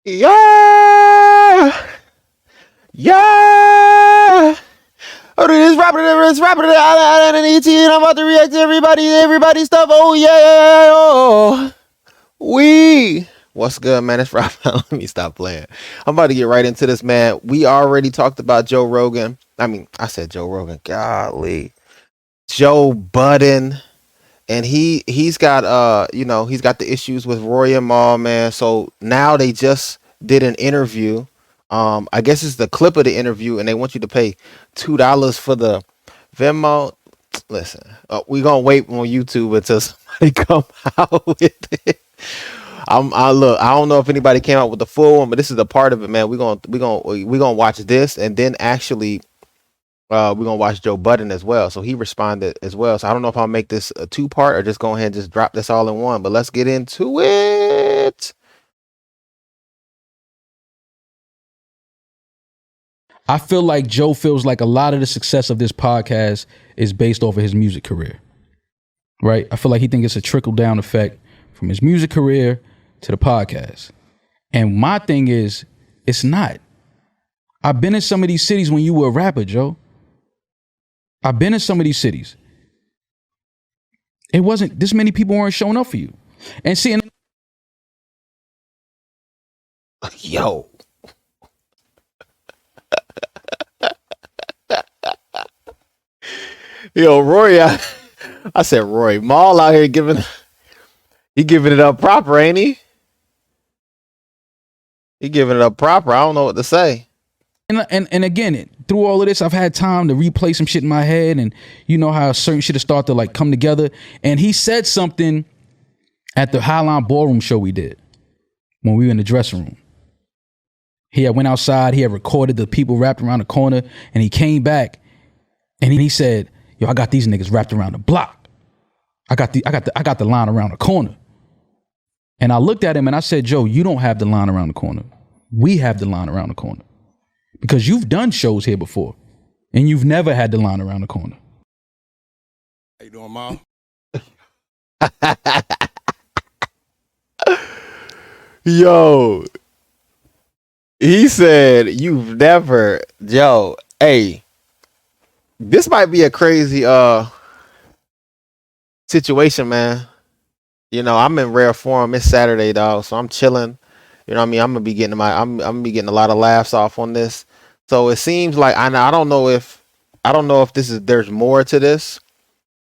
Yeah, yeah. Oh, this rapper, I need to, and I'm about to react to everybody stuff. Oh yeah, oh we. What's good, man? It's Rob. Let me stop playing. I'm about to get right into this, man. We already talked about Joe Rogan. I mean, I said Joe Rogan. Golly, Joe Budden, and he's got he's got the issues with Roy and Maul, man. So now they just did an interview. I guess it's the clip of the interview, and they want you to pay $2 for the Venmo. Listen, we gonna wait on YouTube until somebody come out with it. I look. I don't know if anybody came out with the full one, but this is a part of it, man. We gonna watch this, and then actually we're gonna watch Joe Budden as well. So he responded as well. So I don't know if I'll make this a two part or just go ahead and just drop this all in one. But let's get into it. I feel like Joe feels like a lot of the success of this podcast is based off of his music career, right? I feel like he thinks it's a trickle down effect from his music career to the podcast. And my thing is, it's not. I've been in some of these cities when you were a rapper, Joe. I've been in some of these cities. It wasn't, this many people weren't showing up for you. And seeing. Yo. Yo, Rory, I said Rory. Maul out here giving it up proper, ain't he? He giving it up proper. I don't know what to say. And again, through all of this, I've had time to replay some shit in my head, and you know how certain shit has started to like come together. And he said something at the Highline Ballroom show we did when we were in the dressing room. He had went outside, he had recorded the people wrapped around the corner, and he came back and he said, "Yo, I got these niggas wrapped around the block. I got the line around the corner." And I looked at him and I said, "Joe, you don't have the line around the corner. We have the line around the corner. Because you've done shows here before, and you've never had the line around the corner." How you doing, Mom? Yo, he said you've never, Joe. Hey, this might be a crazy situation, man. You know, I'm in rare form. It's Saturday, dog, so I'm chilling. You know what I mean? I'm gonna be getting a lot of laughs off on this. So it seems like I don't know if there's more to this,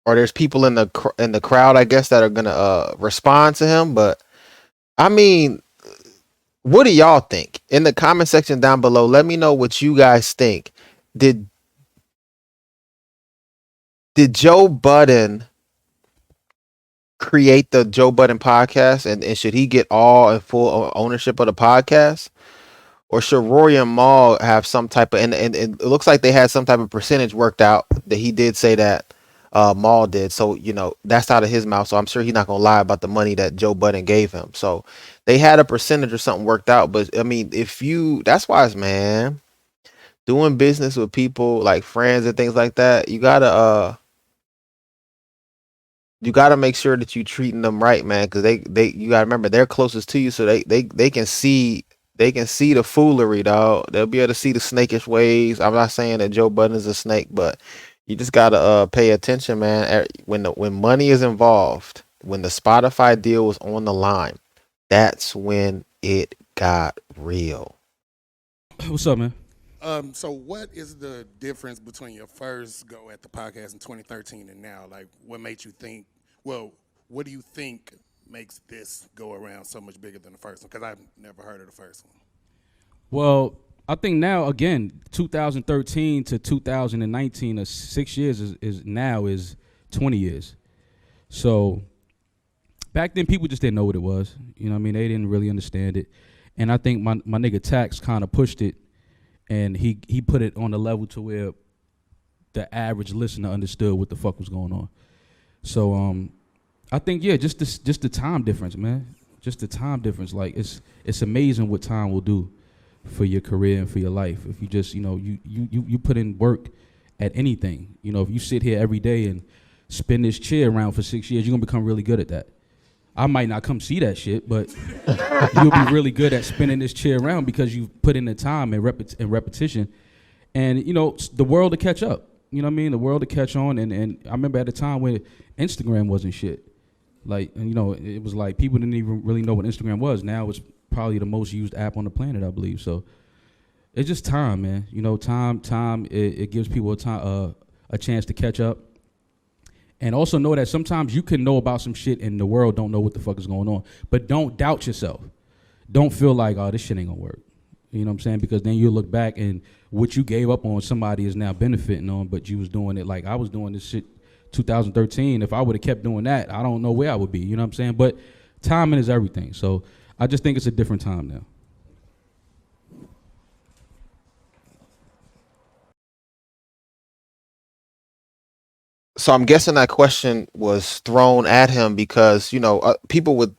or there's people in the crowd, I guess, that are gonna respond to him. But I mean, what do y'all think? In the comment section down below, let me know what you guys think. Did Joe Budden create the Joe Budden podcast, and should he get all and full ownership of the podcast? Or should Rory and Maul have some type of, and it looks like they had some type of percentage worked out that he did say that Maul did. So, you know, that's out of his mouth. So I'm sure he's not going to lie about the money that Joe Budden gave him. So they had a percentage or something worked out. But I mean, that's why, man, doing business with people like friends and things like that, you gotta make sure that you treating them right, man. Because you gotta remember they're closest to you, so they can see. They can see the foolery, dog. They'll be able to see the snakish ways. I'm not saying that Joe Budden is a snake, but you just gotta pay attention, man. When money is involved, when the Spotify deal was on the line, that's when it got real. What's up, man? So what is the difference between your first go at the podcast in 2013 and now? Like, what made you think? Well, what do you think makes this go around so much bigger than the first one? Because I've never heard of the first one. Well, I think now, again, 2013 to 2019, 6 years is 20 years. So back then, people just didn't know what it was. You know what I mean? They didn't really understand it. And I think my nigga Tax kind of pushed it, and he put it on the level to where the average listener understood what the fuck was going on. So I think, yeah, just the time difference, man. Just the time difference. Like, it's amazing what time will do for your career and for your life. If you just, you know, you put in work at anything. You know, if you sit here every day and spin this chair around for 6 years, you're gonna become really good at that. I might not come see that shit, but you'll be really good at spinning this chair around because you've put in the time and repetition. And, you know, the world to catch up. You know what I mean? The world to catch on. And I remember at a time when Instagram wasn't shit. Like, you know, it was like people didn't even really know what Instagram was. Now it's probably the most used app on the planet, I believe. So it's just time, man. You know, time. It gives people a chance to catch up. And also know that sometimes you can know about some shit and the world don't know what the fuck is going on. But don't doubt yourself. Don't feel like, oh, this shit ain't gonna work. You know what I'm saying? Because then you look back and what you gave up on, somebody is now benefiting on, but you was doing it like I was doing this shit 2013. If I would have kept doing that, I don't know where I would be. You know what I'm saying? But timing is everything. So I just think it's a different time now. So I'm guessing that question was thrown at him because, you know, people would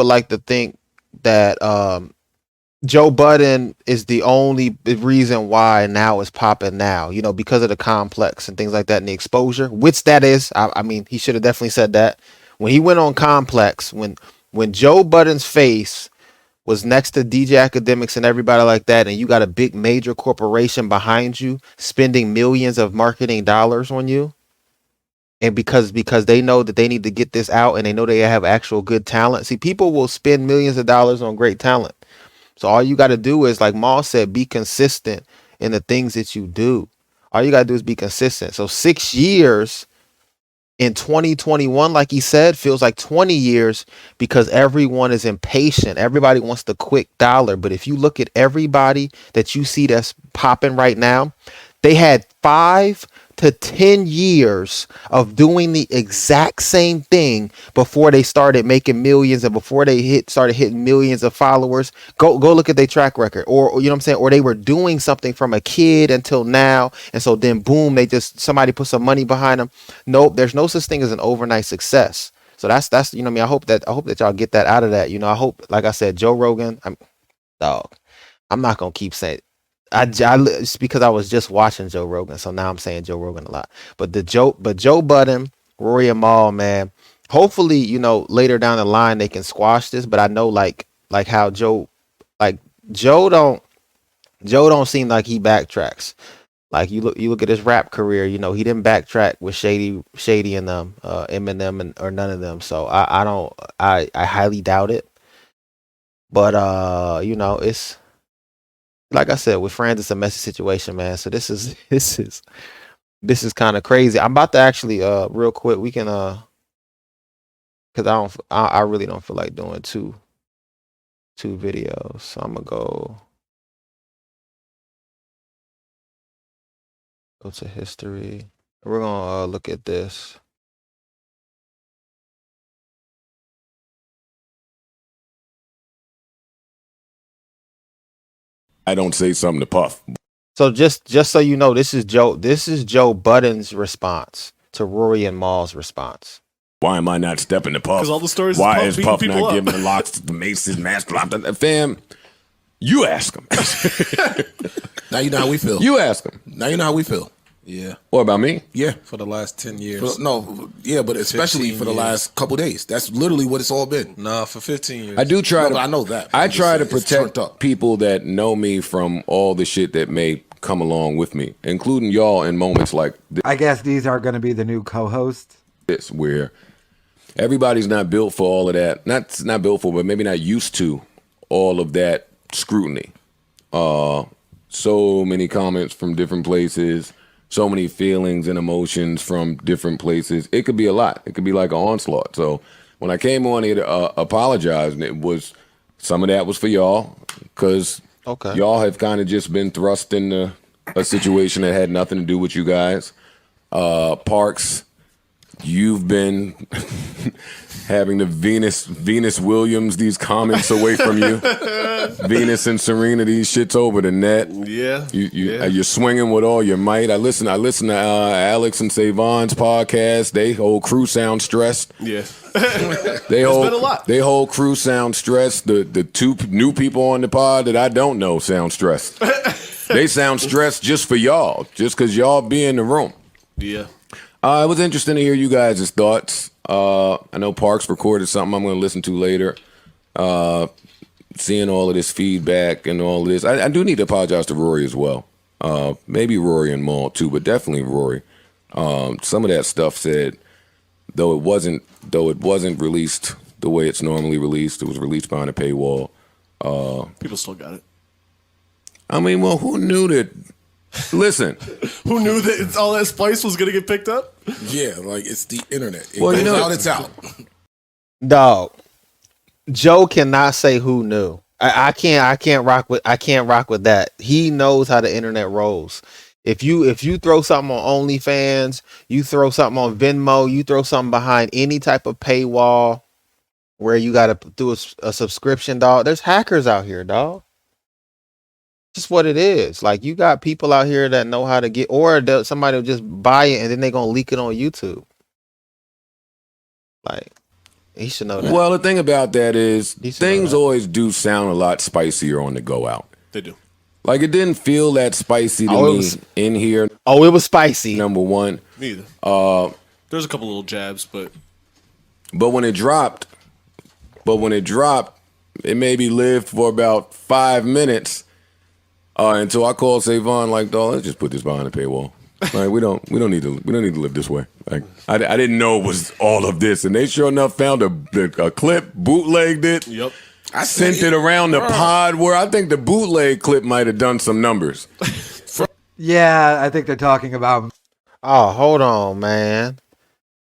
like to think that Joe Budden is the only reason why now it's popping now, you know, because of the Complex and things like that and the exposure, which that is. I mean, he should have definitely said that when he went on Complex, when Joe Budden's face was next to DJ Academics and everybody like that, and you got a big major corporation behind you spending millions of marketing dollars on you, and because they know that they need to get this out and they know they have actual good talent. See, people will spend millions of dollars on great talent. So all you got to do is, like Maul said, be consistent in the things that you do. All you got to do is be consistent. So 6 years in 2021, like he said, feels like 20 years because everyone is impatient. Everybody wants the quick dollar. But if you look at everybody that you see that's popping right now, they had 5 to 10 years of doing the exact same thing before they started making millions and before they started hitting millions of followers. Go look at their track record, or you know what I'm saying, or they were doing something from a kid until now, and so then boom, somebody put some money behind them. Nope, there's no such thing as an overnight success. So that's you know what I mean. I hope that y'all get that out of that. You know, I hope, like I said, Joe Rogan. I'm not gonna keep saying. It's because I was just watching Joe Rogan, so now I'm saying Joe Rogan a lot. But Joe Budden, Rory and Maul, man. Hopefully, you know, later down the line they can squash this. But I know like how Joe don't seem like he backtracks. Like you look at his rap career, you know, he didn't backtrack with Shady and them, Eminem or none of them. So I highly doubt it. But you know, it's. Like I said, with friends, it's a messy situation, man. So this is kind of crazy. I'm about to actually, real quick, we can, because I really don't feel like doing two videos. So I'm gonna go to history. We're gonna look at this. I don't say something to Puff. So just so you know, this is Joe Budden's response to Rory and Maul's response. Why am I not stepping to Puff? Because all the stories. Why is is Puff people not up. giving the locks to the Maces, master? Fam, you ask him. Now you know how we feel. You ask him. Now you know how we feel. Yeah. What about me? Yeah. For the last 10 years. But especially for the years. last couple days. That's literally what it's all been. Nah, for 15 years. I do try to. But I know that. I I'm just try to saying, it's turned protect up. people that know me from all the shit that may come along with me, including y'all in moments like I guess these are going to be the new co-hosts. this, where everybody's not built for all of that. Not built for, but maybe not used to all of that scrutiny. So many comments from different places. So many feelings and emotions from different places. It could be a lot. It could be like an onslaught. So when I came on here to apologize, and it was some of that was for y'all, because y'all have kind of just been thrust into a situation that had nothing to do with you guys. Parks, you've been having the Venus Williams these comments away from you. Venus and Serena, these shits over the net. Yeah. You're swinging with all your might. I listen to Alex and Savon's podcast. They whole crew sound stressed. Yeah. It's been a lot. They whole crew sound stressed. The two new people on the pod that I don't know sound stressed. They sound stressed just for y'all, just because y'all be in the room. Yeah. It was interesting to hear you guys' thoughts. I know Parks recorded something I'm going to listen to later. Seeing all of this feedback and all of this, I do need to apologize to Rory as well. Maybe Rory and Maul too, but definitely Rory. Some of that stuff said, though it wasn't released the way it's normally released. It was released behind a paywall. People still got it. I mean, well, who knew that? Listen, Who knew that all that spice was gonna get picked up? Yeah, like it's the internet. It Well, goes you know- out, it's out. Dog, Joe cannot say who knew. I can't rock with that. He knows how the internet rolls. If you throw something on OnlyFans, you throw something on Venmo, you throw something behind any type of paywall where you got to do a subscription, dog. There's hackers out here, dog. Just what it is. Like, you got people out here that know how to get, or somebody will just buy it and then they're gonna leak it on YouTube. Like, he should know that. well, the thing about that is He should know things that. always do sound a lot spicier on the go out. They do. Like, it didn't feel that spicy to Oh, it me was- in here. Oh, it was spicy. Number one, Me either. There's a couple little jabs, but but when it dropped, it maybe lived for about 5 minutes until I called Savon like, dog, let's just put this behind the paywall. Like, we don't need to live this way. Like, I didn't know it was all of this, and they sure enough found a clip, bootlegged it. yep. I Sent it around the pod where I think the bootleg clip might have done some numbers. Yeah, I think they're talking about. Oh, hold on, man.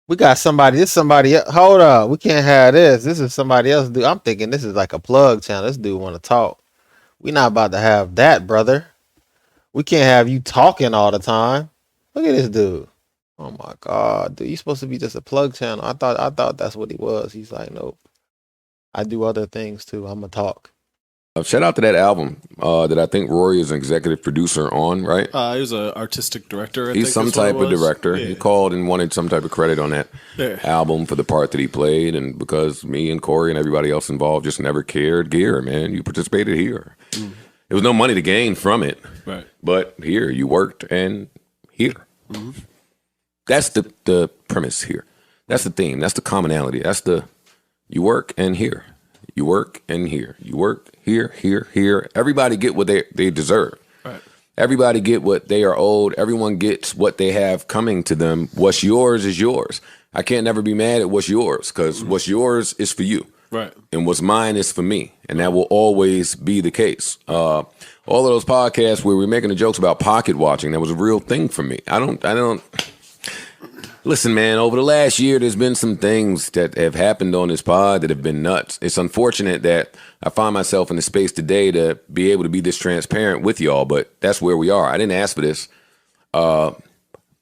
We got somebody. This somebody else. Hold up. We can't have this. This is somebody else. Dude, I'm thinking this is like a plug channel. This dude want to talk. We not about to have that, brother. We can't have you talking all the time. Look at this dude. Oh my God, dude. You supposed to be just a plug channel. I thought that's what he was. He's like, nope. I do other things too. I'm gonna talk. Shout out to that album that I think Rory is an executive producer on, right? He was an artistic director. I He's think some is what it type of was. director. Yeah. He called and wanted some type of credit on that Yeah. album for the part that he played, and because me and Corey and everybody else involved just never cared. Gear, man, you participated here. There was no money to gain from it, Right. but here you worked and here. That's the premise here. That's the theme. That's the commonality. That's the you work and here. You work and here. You work here, here, here. Everybody get what they deserve. Right. Everybody get what they are owed. Everyone gets what they have coming to them. What's yours is yours. I can't never be mad at what's yours because what's yours is for you. Right. And what's mine is for me. And that will always be the case. All of those podcasts where we're making the jokes about pocket watching, that was a real thing for me. I don't. Listen, man, over the last year, there's been some things that have happened on this pod that have been nuts. It's unfortunate that I find myself in the space today to be able to be this transparent with y'all, but that's where we are. I didn't ask for this.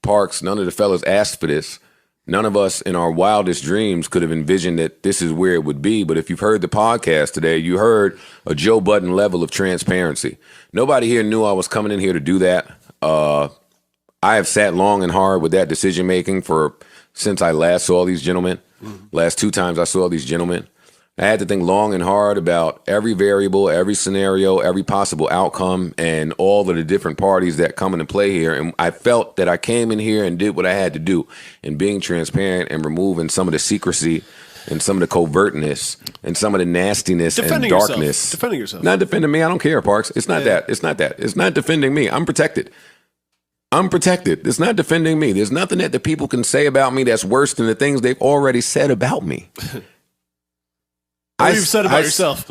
Parks, none of the fellas asked for this. None of us in our wildest dreams could have envisioned that this is where it would be. But if you've heard the podcast today, you heard a Joe Budden level of transparency. Nobody here knew I was coming in here to do that. I have sat long and hard with that decision making since I last saw these gentlemen. Last 2 times I saw these gentlemen. I had to think long and hard about every variable, every scenario, every possible outcome, and all of the different parties that come into play here. And I felt that I came in here and did what I had to do in being transparent and removing some of the secrecy and some of the covertness and some of the nastiness Defending and yourself. darkness. Defending yourself. Not defending me. I don't care, Parks. It's not that. It's not that. It's not defending me. I'm protected. I'm protected. It's not defending me. There's nothing that the people can say about me that's worse than the things they've already said about me. What you've said about yourself.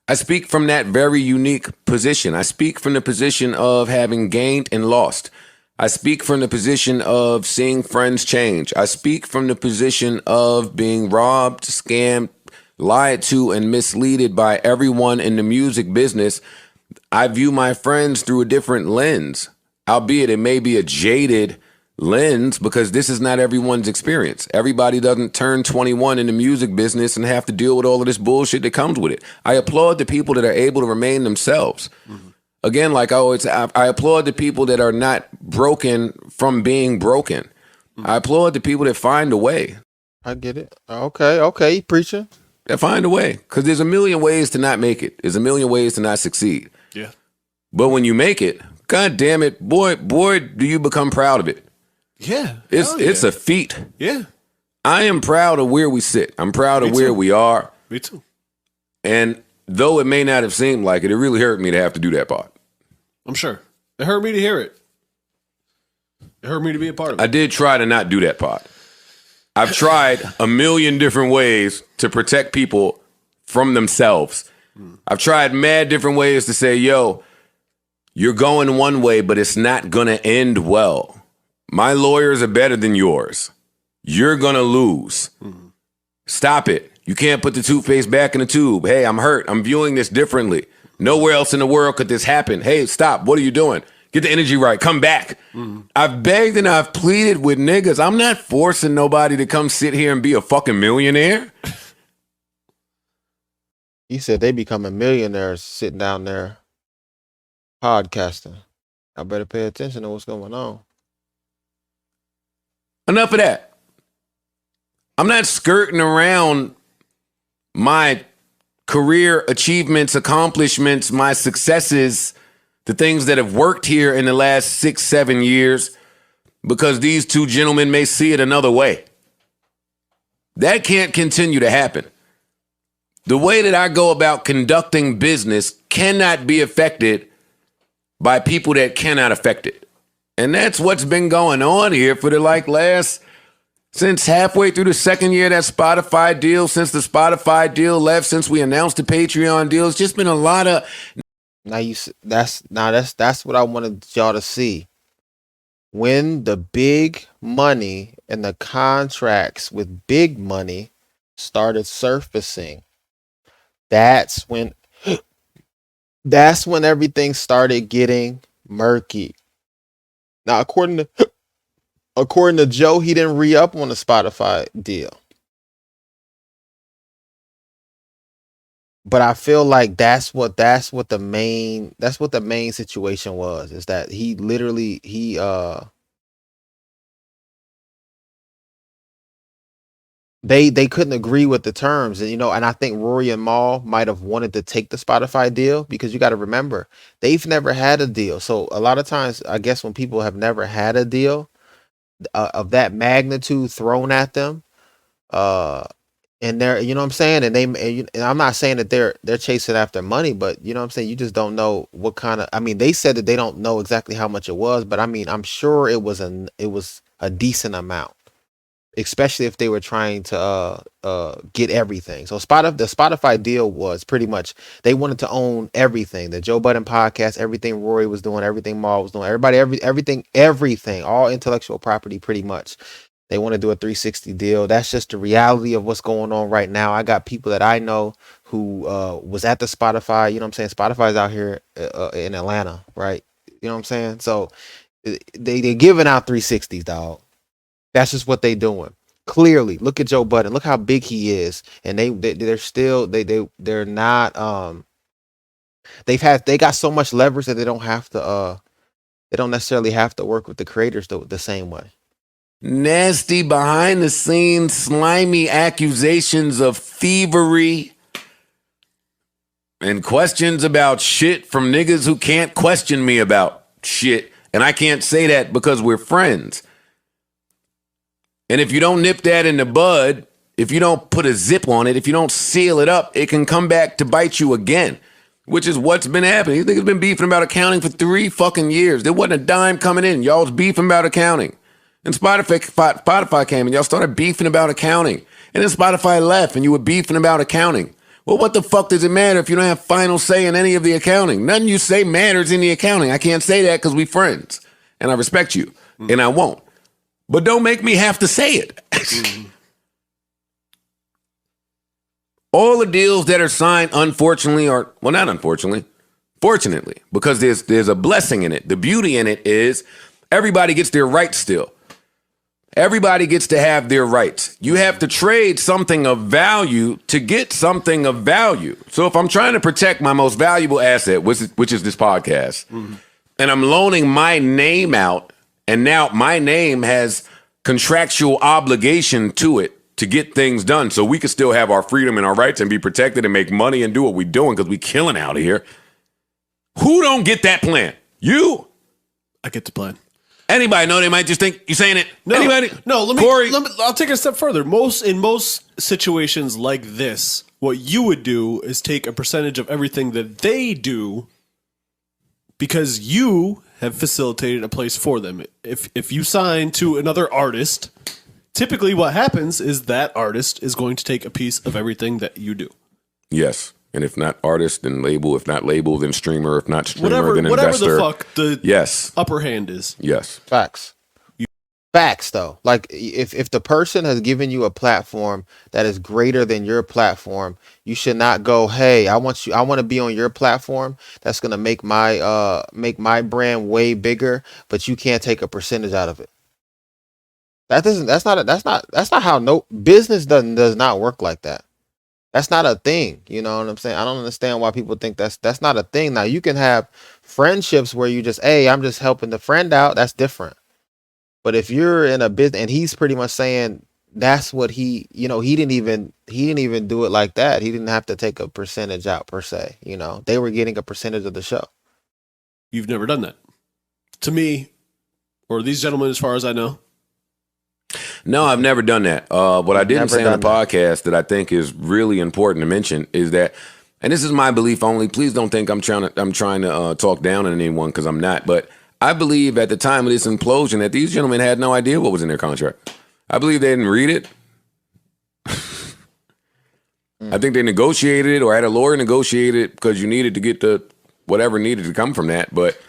I speak from that very unique position. I speak from the position of having gained and lost. I speak from the position of seeing friends change. I speak from the position of being robbed, scammed, lied to, and misleaded by everyone in the music business. I view my friends through a different lens, albeit it may be a jaded lens because this is not everyone's experience. Everybody doesn't turn 21 in the music business and have to deal with all of this bullshit that comes with it. I applaud the people that are able to remain themselves. Again, like I applaud the people that are not broken from being broken. I applaud the people that find a way. I get it. Okay, you preaching. That find a way. Because there's a million ways to not make it. There's a million ways to not succeed. Yeah. But when you make it, God damn it, boy, do you become proud of it. Yeah. It's a feat. Yeah. I am proud of where we sit. I'm proud of where we are. Me too. And though it may not have seemed like it, it really hurt me to have to do that part. I'm sure. It hurt me to hear it. It hurt me to be a part of it. I did try to not do that part. I've tried a million different ways to protect people from themselves. I've tried mad different ways to say, yo, you're going one way, but it's not going to end well. My lawyers are better than yours. You're going to lose. Stop it. You can't put the toothpaste back in the tube. Hey, I'm hurt. I'm viewing this differently. Nowhere else in the world could this happen. Hey, stop. What are you doing? Get the energy right. Come back. I've begged and I've pleaded with niggas. I'm not forcing nobody to come sit here and be a fucking millionaire. He said they becoming millionaires sitting down there podcasting. I better pay attention to what's going on. Enough of that. I'm not skirting around my career achievements, accomplishments, my successes, the things that have worked here in the last 6-7 years, because these two gentlemen may see it another way. That can't continue to happen. The way that I go about conducting business cannot be affected by people that cannot affect it. And that's what's been going on here for the since halfway through the second year of that Spotify deal, since the Spotify deal left, since we announced the Patreon deal. It's just been a lot of... That's what I wanted y'all to see. When the big money and the contracts with big money started surfacing, that's when everything started getting murky. Now, according to Joe, he didn't re-up on the Spotify deal. But I feel like that's what the main situation was, is that he literally they couldn't agree with the terms, and and I think Rory and Mal might have wanted to take the Spotify deal, because you got to remember, they've never had a deal. So a lot of times, I guess, when people have never had a deal of that magnitude thrown at them, and they're, you know what I'm saying, and I'm not saying that they're chasing after money, but you know what I'm saying, you just don't know what kind of, I mean, they said that they don't know exactly how much it was, but I mean, I'm sure it was a decent amount, especially if they were trying to get everything. So the Spotify deal was pretty much, they wanted to own everything, the Joe Budden podcast, everything Rory was doing, everything Maul was doing, everything, all intellectual property pretty much. They want to do a 360 deal. That's just the reality of what's going on right now. I got people that I know who was at the Spotify. You know what I'm saying? Spotify's out here in Atlanta, right? You know what I'm saying? So they're giving out 360s, dog. That's just what they doing. Clearly, look at Joe Budden. Look how big he is, and they're still they're not they got so much leverage that they don't necessarily have to work with the creators the same way. Nasty behind the scenes, slimy accusations of thievery and questions about shit from niggas who can't question me about shit. And I can't say that because we're friends. And if you don't nip that in the bud, if you don't put a zip on it, if you don't seal it up, it can come back to bite you again, which is what's been happening. These niggas been beefing about accounting for 3 fucking years. There wasn't a dime coming in. Y'all was beefing about accounting. And Spotify came and y'all started beefing about accounting. And then Spotify left and you were beefing about accounting. Well, what the fuck does it matter if you don't have final say in any of the accounting? Nothing you say matters in the accounting. I can't say that because we friends. And I respect you. And I won't. But don't make me have to say it. All the deals that are signed, unfortunately, fortunately, because there's a blessing in it. The beauty in it is everybody gets their rights still. Everybody gets to have their rights. You have to trade something of value to get something of value. So if I'm trying to protect my most valuable asset, which is this podcast, and I'm loaning my name out, and now my name has contractual obligation to it to get things done so we can still have our freedom and our rights and be protected and make money and do what we're doing because we killing out here. Who don't get that plan? You? I get the plan. Anybody know they might just think you're saying it. No, Anybody? No, Corey? I'll take it a step further. In most situations like this, what you would do is take a percentage of everything that they do because you have facilitated a place for them. If you sign to another artist, typically what happens is that artist is going to take a piece of everything that you do. Yes. And if not artist, then label. If not label, then streamer. If not streamer, then whatever investor. the fuck the upper hand is. Yes. Facts. Facts, though. Like, if the person has given you a platform that is greater than your platform, you should not go, hey, I want to be on your platform. That's gonna make my brand way bigger, but you can't take a percentage out of it. That's not how no business does not work like that. That's not a thing. You know what I'm saying? I don't understand why people think that's not a thing. Now, you can have friendships where you just, hey, I'm just helping the friend out. That's different. But if you're in a business, and he's pretty much saying that's what he didn't even do it like that. He didn't have to take a percentage out per se. They were getting a percentage of the show. You've never done that. To me, or these gentlemen, as far as I know. No, I've never done that. What I didn't say on the podcast that I think is really important to mention is that, and this is my belief only. Please don't think I'm trying to talk down on anyone, because I'm not. But I believe at the time of this implosion that these gentlemen had no idea what was in their contract. I believe they didn't read it. I think they negotiated it or had a lawyer negotiate it because you needed to get the whatever needed to come from that. But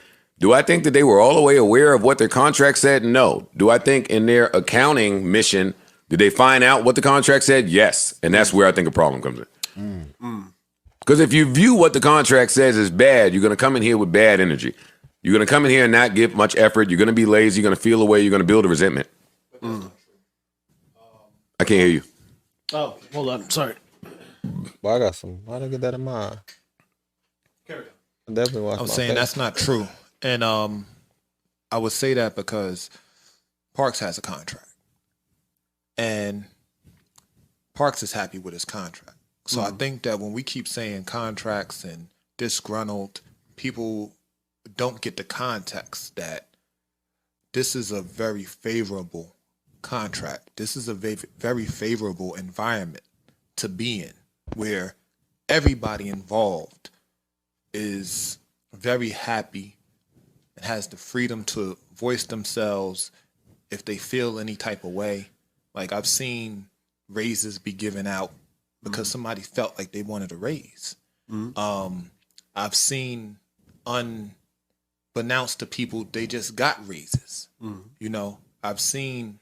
do I think that they were all the way aware of what their contract said? No. Do I think in their accounting mission, did they find out what the contract said? Yes. And that's where I think a problem comes in. Because if you view what the contract says as bad, you're going to come in here with bad energy. You're going to come in here and not give much effort. You're going to be lazy. You're going to feel away. You're going to build a resentment. I can't hear you. Oh, hold on. Sorry. Well, I got some. Why did I get that in mind? Carry I definitely watched I'm my saying face. that's not true. And I would say that because Parks has a contract. And Parks is happy with his contract. So I think that when we keep saying contracts and disgruntled, people don't get the context that this is a very favorable contract. This is a very favorable environment to be in, where everybody involved is very happy and has the freedom to voice themselves if they feel any type of way. Like, I've seen raises be given out because somebody felt like they wanted a raise. I've seen unbeknownst to people, they just got raises. I've seen,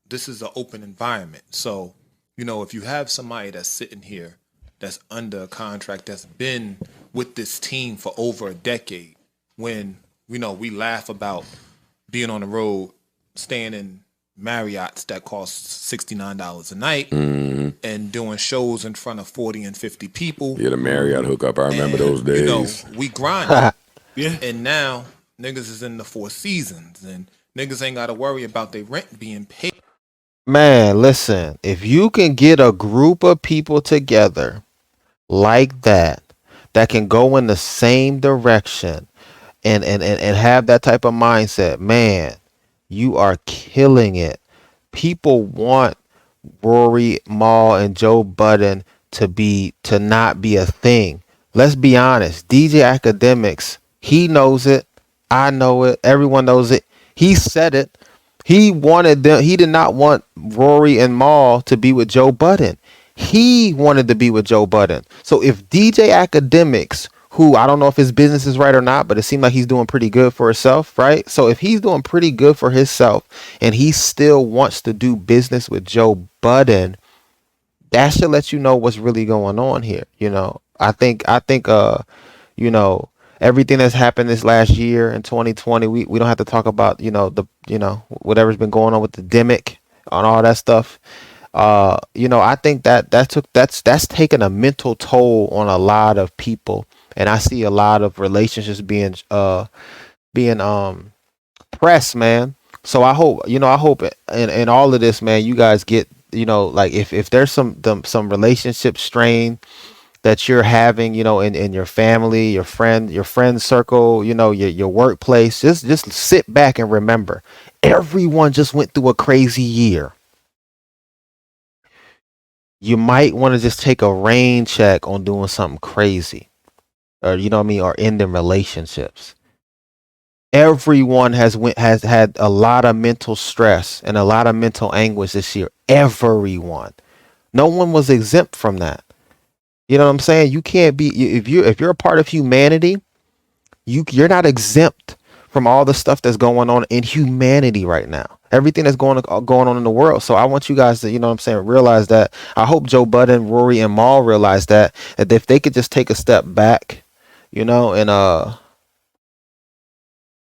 this is an open environment. So, if you have somebody that's sitting here that's under a contract that's been with this team for over a decade, when, we laugh about being on the road, staying in Marriott's that cost $69 a night and doing shows in front of 40 and 50 people. Yeah, the Marriott hookup. I remember those days. We grind. Yeah. And now niggas is in the Four Seasons and niggas ain't got to worry about their rent being paid. Man, listen, if you can get a group of people together like that can go in the same direction and have that type of mindset, man, you are killing it. People want Rory, Mal, and Joe Budden to not be a thing. Let's be honest. DJ Academics, he knows it. I know it. Everyone knows it. He said it. He wanted them. He did not want Rory and Mal to be with Joe Budden. He wanted to be with Joe Budden. So if DJ Academics, who I don't know if his business is right or not, but it seemed like he's doing pretty good for himself, right? So if he's doing pretty good for himself and he still wants to do business with Joe Budden, that should let you know what's really going on here. I think everything that's happened this last year in 2020, we don't have to talk about, whatever's been going on with the demic and all that stuff. I think that's taken a mental toll on a lot of people. And I see a lot of relationships being pressed, man. So I hope in all of this, man, you guys get, like if there's some relationship strain that you're having, in your family, your friend circle, your workplace. Just sit back and remember, everyone just went through a crazy year. You might want to just take a rain check on doing something crazy, or or ending relationships. Everyone has had a lot of mental stress and a lot of mental anguish this year. Everyone, no one was exempt from that. You know what I'm saying? You can't be, if you're a part of humanity, you're not exempt from all the stuff that's going on in humanity right now. Everything that's going on in the world. So I want you guys to, realize that. I hope Joe Budden, Rory, and Maul realize that if they could just take a step back,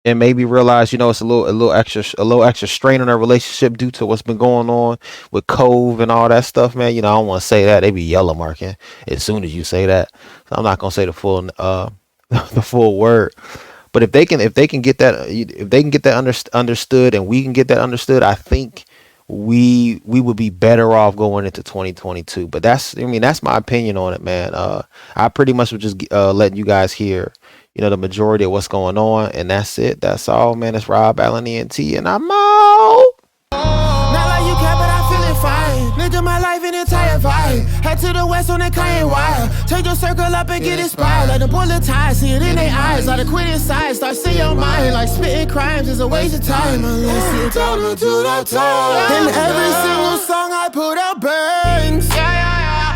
and maybe realize, it's a little extra strain on their relationship due to what's been going on with Cove and all that stuff, man. I don't want to say that. They be yellow marking as soon as you say that. So I'm not gonna say the full the full word. But if they can get that understood, and we can get that understood, I think we would be better off going into 2022. But that's my opinion on it, man. I pretty much would just letting you guys hear, the majority of what's going on, and that's it. That's all, man. It's Rob Allen ENT, and I'm out. Not like you care, but I'm feeling fine. Lived my life an entire vibe. Head to the west on the Kanye wire. Take your circle up and get inspired. Like the bullet ties, see it in their eyes. Like the quit inside, start seeing your mind. Like spitting crimes is a waste of time. Unless you down to that time. In every single song I put out bangs. Yeah, yeah, yeah.